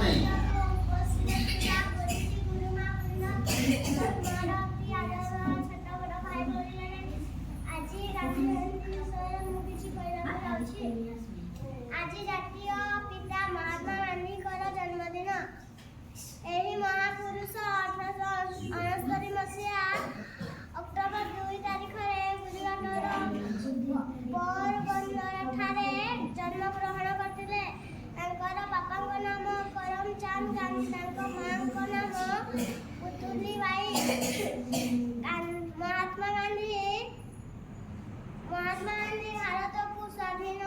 नहीं। आज जातीय पिता महात्मा गांधीଙ୍କର जन्मदिन। ଏହି ମହାପୁରୁଷ 1869 ମସିହା ଅକ୍ଟୋବର 2 ତାରିଖରେ ଗୁଜରାଟର ପୋରବନ୍ଦରଠାରେ ଜନ୍ମଗ୍ରହଣ କରିଥିଲେ। ତାଙ୍କର ବାପାଙ୍କ ନାମ କରମଚାନ୍ଦ ଗାନ୍ଧୀ, ତାଙ୍କ ମାଙ୍କ ନାମ ପୁତୁଲିବାଇ। ମହାତ୍ମା ଗାନ୍ଧୀ ଭାରତକୁ ସ୍ୱାଧୀନ